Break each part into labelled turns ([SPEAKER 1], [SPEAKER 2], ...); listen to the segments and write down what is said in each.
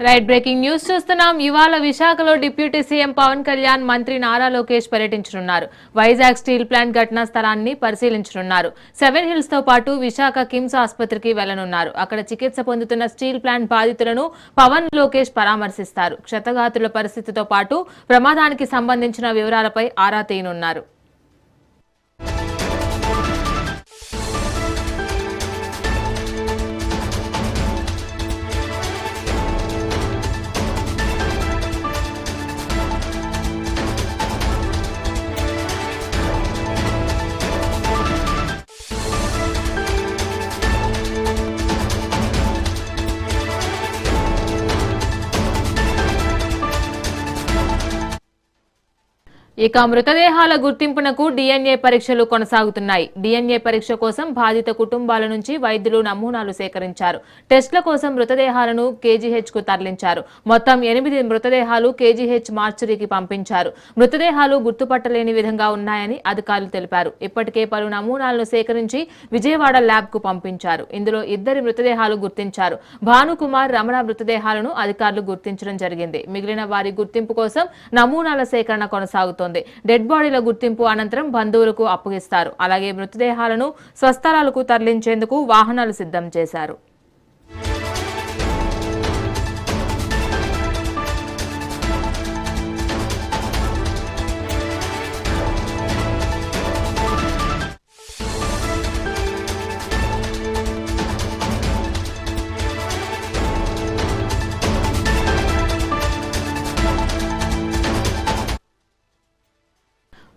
[SPEAKER 1] Right breaking news చూస్తున్నాం. ఇవాళ విశాఖలో డిప్యూటీ సీఎం పవన్ కళ్యాణ్, మంత్రి నారా లోకేష్ పర్యటించనున్నారు. వైజాగ్ స్టీల్ ప్లాంట్ ఘటనా స్థలాన్ని పరిశీలించనున్నారు. సెవెన్ హిల్స్ తో పాటు విశాఖ కిమ్స్ ఆసుపత్రికి వెళ్లనున్నారు. అక్కడ చికిత్స పొందుతున్న స్టీల్ ప్లాంట్ బాధితులను పవన్, లోకేష్ పరామర్శిస్తారు. క్షతగాతుల పరిస్థితితో పాటు ప్రమాదానికి సంబంధించిన వివరాలపై ఆరా తీయనున్నారు. ఇక మృతదేహాల గుర్తింపునకు డిఎన్ఏ పరీక్షలు కొనసాగుతున్నాయి. డిఎన్ఏ పరీక్ష కోసం బాధిత కుటుంబాల నుంచి వైద్యులు నమూనాలు సేకరించారు. టెస్టుల కోసం మృతదేహాలను కేజీహెచ్ కు తరలించారు. మొత్తం 8 మృతదేహాలు కేజీహెచ్ మార్చురీకి పంపించారు. మృతదేహాలు గుర్తుపట్టలేని విధంగా ఉన్నాయని అధికారులు తెలిపారు. ఇప్పటికే పలు నమూనాలను సేకరించి విజయవాడ ల్యాబ్ కు పంపించారు. ఇందులో 2 మృతదేహాలు గుర్తించారు. భానుకుమార్, రమణ మృతదేహాలను అధికారులు గుర్తించడం జరిగింది. మిగిలిన వారి గుర్తింపు కోసం నమూనాల సేకరణ కొనసాగుతోంది. డెడ్ బాడీల గుర్తింపు అనంతరం బంధువులకు అప్పగిస్తారు. అలాగే మృతదేహాలను స్వస్థలాలకు తరలించేందుకు వాహనాలు సిద్ధం చేశారు.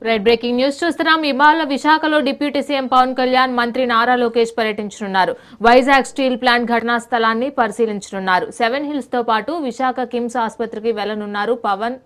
[SPEAKER 1] రైట్ బ్రేకింగ్ న్యూస్ చూస్తున్నాం. ఇవాళ విశాఖలో డిప్యూటీ సీఎం పవన్ కళ్యాణ్, మంత్రి నారా లోకేష్ పర్యటించనున్నారు. వైజాగ్ స్టీల్ ప్లాంట్ ఘటనా స్థలాన్ని పరిశీలించనున్నారు. సెవెన్ హిల్స్ తో పాటు విశాఖ కిమ్స్ ఆసుపత్రికి వెళ్లనున్నారు పవన్.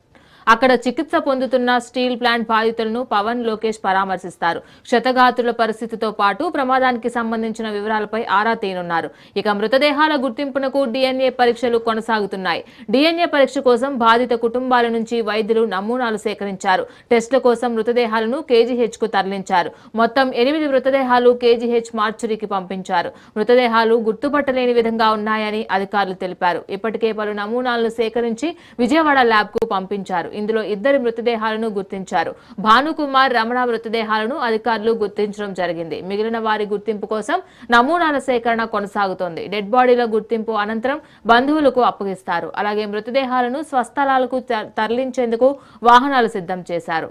[SPEAKER 1] అక్కడ చికిత్స పొందుతున్న స్టీల్ ప్లాంట్ బాధితులను పవన్, లోకేష్ పరామర్శిస్తారు. క్షతగాతుల పరిస్థితితో పాటు ప్రమాదానికి సంబంధించిన వివరాలపై ఆరా తీయనున్నారు. ఇక మృతదేహాల గుర్తింపునకు డిఎన్ఏ పరీక్షలు కొనసాగుతున్నాయి. డిఎన్ఏ పరీక్ష కోసం బాధిత కుటుంబాల నుంచి వైద్యులు నమూనాలు సేకరించారు. టెస్టుల కోసం మృతదేహాలను కేజీహెచ్ కు తరలించారు. మొత్తం 8 మృతదేహాలు కేజీహెచ్ మార్చురీకి పంపించారు. మృతదేహాలు గుర్తుపట్టలేని విధంగా ఉన్నాయని అధికారులు తెలిపారు. ఇప్పటికే పలు నమూనాలను సేకరించి విజయవాడ ల్యాబ్ కు పంపించారు. ఇందులో 2 మృతదేహాలను గుర్తించారు. భానుకుమార్, రమణ మృతదేహాలను అధికారులు గుర్తించడం జరిగింది. మిగిలిన వారి గుర్తింపు కోసం నమూనాల సేకరణ కొనసాగుతోంది. డెడ్ బాడీల గుర్తింపు అనంతరం బంధువులకు అప్పగిస్తారు. అలాగే మృతదేహాలను స్వస్థలాలకు తరలించేందుకు వాహనాలు సిద్ధం చేశారు.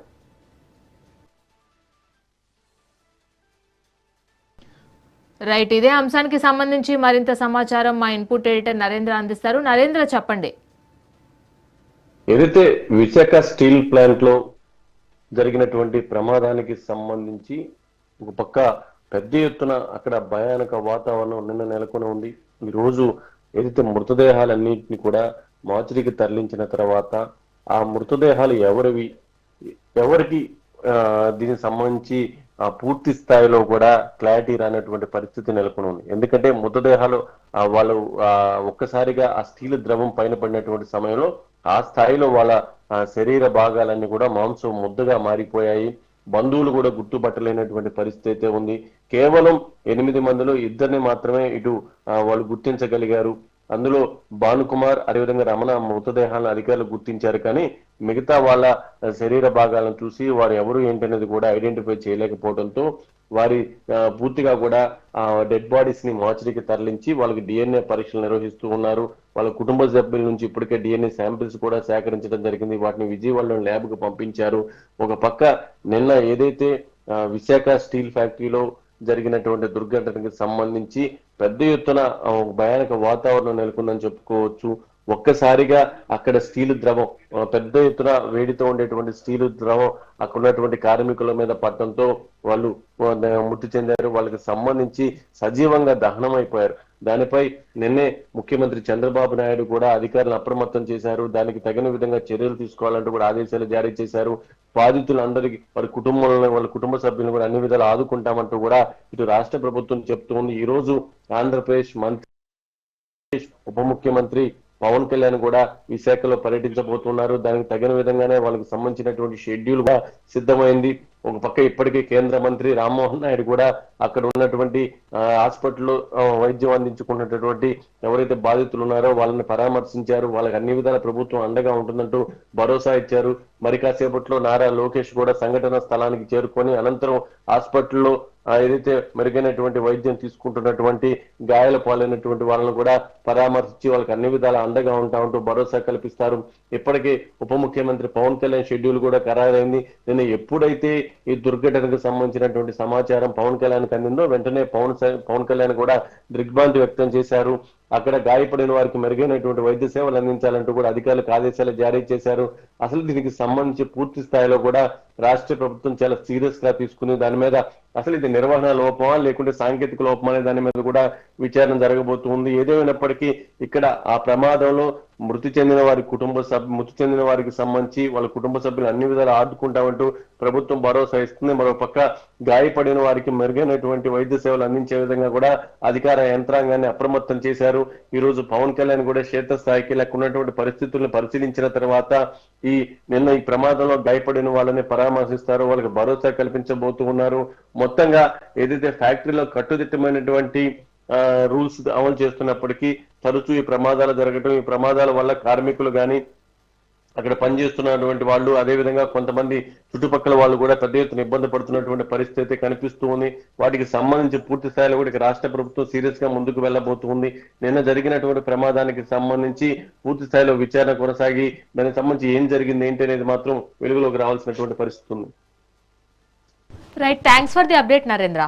[SPEAKER 1] రైట్, ఇదే అంశానికి సంబంధించి మరింత సమాచారం మా ఇన్పుట్ ఎడిటర్ నరేంద్ర అందిస్తారు. నరేంద్ర, చెప్పండి.
[SPEAKER 2] ఏదైతే విశాఖ స్టీల్ ప్లాంట్ లో జరిగినటువంటి ప్రమాదానికి సంబంధించి ఒక పక్క పెద్ద ఎత్తున అక్కడ భయానక వాతావరణం నిన్న నెలకొని ఉంది. ఈ రోజు ఏదైతే మృతదేహాలన్నింటినీ కూడా మార్చురీకి తరలించిన తర్వాత ఆ మృతదేహాలు ఎవరికి దీనికి సంబంధించి పూర్తి స్థాయిలో కూడా క్లారిటీ రానటువంటి పరిస్థితి నెలకొని ఉంది. ఎందుకంటే మృతదేహాలు వాళ్ళు ఒక్కసారిగా ఆ స్టీల్ ద్రవం పైన పడినటువంటి సమయంలో ఆ స్థాయిలో వాళ్ళ శరీర భాగాలన్నీ కూడా మాంసం ముద్దగా మారిపోయాయి. బంధువులు కూడా గుర్తుపట్టలేనటువంటి పరిస్థితి అయితే ఉంది. కేవలం 8 మందిలో 2 మాత్రమే ఇటు వాళ్ళు గుర్తించగలిగారు. అందులో భానుకుమార్, అదేవిధంగా రమణ మృతదేహాలను అధికారులు గుర్తించారు. కానీ మిగతా వాళ్ళ శరీర భాగాలను చూసి వారు ఎవరు ఏంటనేది కూడా ఐడెంటిఫై చేయలేకపోవడంతో వారి పూర్తిగా కూడా డెడ్ బాడీస్ ని మార్చురీకి తరలించి వాళ్ళకి డిఎన్ఏ పరీక్షలు నిర్వహిస్తూ ఉన్నారు. వాళ్ళ కుటుంబ సభ్యుల నుంచి ఇప్పటికే డిఎన్ఏ శాంపిల్స్ కూడా సేకరించడం జరిగింది. వాటిని విజయవాడలో ల్యాబ్ కు పంపించారు. ఒక పక్క నిన్న ఏదైతే విశాఖ స్టీల్ ఫ్యాక్టరీలో జరిగినటువంటి దుర్ఘటనకి సంబంధించి పెద్ద ఎత్తున భయానక వాతావరణం నెలకొందని చెప్పుకోవచ్చు. ఒక్కసారిగా అక్కడ స్టీల్ ద్రవం పెద్ద ఎత్తున వేడితో ఉండేటువంటి స్టీల్ ద్రవం అక్కడ ఉన్నటువంటి కార్మికుల మీద పడటంతో వాళ్ళు మృతి చెందారు. వాళ్ళకి సంబంధించి సజీవంగా దహనం అయిపోయారు. దానిపై నిన్నే ముఖ్యమంత్రి చంద్రబాబు నాయుడు కూడా అధికారులను అప్రమత్తం చేశారు. దానికి తగిన విధంగా చర్యలు తీసుకోవాలంటూ కూడా ఆదేశాలు జారీ చేశారు. బాధితులందరికీ వారి కుటుంబంలో వాళ్ళ కుటుంబ సభ్యులను కూడా అన్ని విధాలు ఆదుకుంటామంటూ కూడా ఇటు రాష్ట్ర ప్రభుత్వం చెప్తోంది. ఈ రోజు ఆంధ్రప్రదేశ్ మంత్రి, ఉప ముఖ్యమంత్రి పవన్ కళ్యాణ్ కూడా విశాఖలో పర్యటించబోతున్నారు. దానికి తగిన విధంగానే వాళ్ళకి సంబంధించినటువంటి షెడ్యూల్ గా సిద్ధమైంది. ఒక పక్క ఇప్పటికే కేంద్ర మంత్రి రామ్మోహన్ నాయుడు కూడా అక్కడ ఉన్నటువంటి హాస్పిటల్లో వైద్యం అందించుకున్నటువంటి ఎవరైతే బాధితులు ఉన్నారో వాళ్ళని పరామర్శించారు. వాళ్ళకి అన్ని విధాల ప్రభుత్వం అండగా ఉంటుందంటూ భరోసా ఇచ్చారు. మరి కాసేపట్లో నారా లోకేష్ కూడా సంఘటన స్థలానికి చేరుకొని అనంతరం హాస్పిటల్లో ఏదైతే మెరుగైనటువంటి వైద్యం తీసుకుంటున్నటువంటి గాయాల పాలైనటువంటి వాళ్ళను కూడా పరామర్శించి వాళ్ళకి అన్ని విధాల అండగా ఉంటూ భరోసా కల్పిస్తారు. ఇప్పటికే ఉప ముఖ్యమంత్రి పవన్ కళ్యాణ్ షెడ్యూల్ కూడా ఖరారైంది. నిన్న ఎప్పుడైతే ఈ దుర్ఘటనకు సంబంధించినటువంటి సమాచారం పవన్ కళ్యాణ్ అందిందో వెంటనే పవన్ కళ్యాణ్ కూడా దిగ్భ్రాంతి వ్యక్తం చేశారు. అక్కడ గాయపడిన వారికి మెరుగైనటువంటి వైద్య సేవలు అందించాలంటూ కూడా అధికారులకు ఆదేశాలు జారీ చేశారు. అసలు దీనికి సంబంధించి పూర్తి స్థాయిలో కూడా రాష్ట్ర ప్రభుత్వం చాలా సీరియస్ గా తీసుకుని దాని మీద అసలు ఇది నిర్వహణ లోపమా లేకుంటే సాంకేతిక లోపమా అనే దాని మీద కూడా విచారణ జరగబోతుంది. ఏదేమైనప్పటికీ ఇక్కడ ఆ ప్రమాదంలో మృతి చెందిన వారికి సంబంధించి వాళ్ళ కుటుంబ సభ్యులు అన్ని విధాలు ఆదుకుంటామంటూ ప్రభుత్వం భరోసా ఇస్తుంది. మరోపక్క గాయపడిన వారికి మెరుగైనటువంటి వైద్య సేవలు అందించే విధంగా కూడా అధికార యంత్రాంగాన్ని అప్రమత్తం చేశారు. ఈ రోజు పవన్ కళ్యాణ్ కూడా క్షేత్రస్థాయికి ఉన్నటువంటి పరిస్థితులను పరిశీలించిన తర్వాత నిన్న ఈ ప్రమాదంలో గాయపడిన వాళ్ళని పరామర్శిస్తారు. వాళ్ళకి భరోసా కల్పించబోతూ ఉన్నారు. మొత్తంగా ఏదైతే ఫ్యాక్టరీలో కట్టుదిట్టమైనటువంటి రూల్స్ అమలు చేస్తున్నప్పటికీ తరచూ ఈ ప్రమాదాలు జరగటం, ఈ ప్రమాదాల వల్ల కార్మికులు కానీ అక్కడ పనిచేస్తున్నటువంటి వాళ్ళు అదేవిధంగా కొంతమంది చుట్టుపక్కల వాళ్ళు కూడా పెద్ద ఎత్తున ఇబ్బంది పడుతున్నటువంటి పరిస్థితి కనిపిస్తూ ఉంది. వాటికి సంబంధించి పూర్తి స్థాయిలో కూడా రాష్ట్ర ప్రభుత్వం సీరియస్ గా ముందుకు వెళ్ళబోతుంది. నిన్న జరిగినటువంటి ప్రమాదానికి సంబంధించి పూర్తి స్థాయిలో విచారణ కొనసాగి దానికి సంబంధించి ఏం జరిగింది ఏంటి అనేది మాత్రం వెలుగులోకి రావాల్సినటువంటి పరిస్థితి ఉంది.
[SPEAKER 1] Right, thanks for the update Narendra.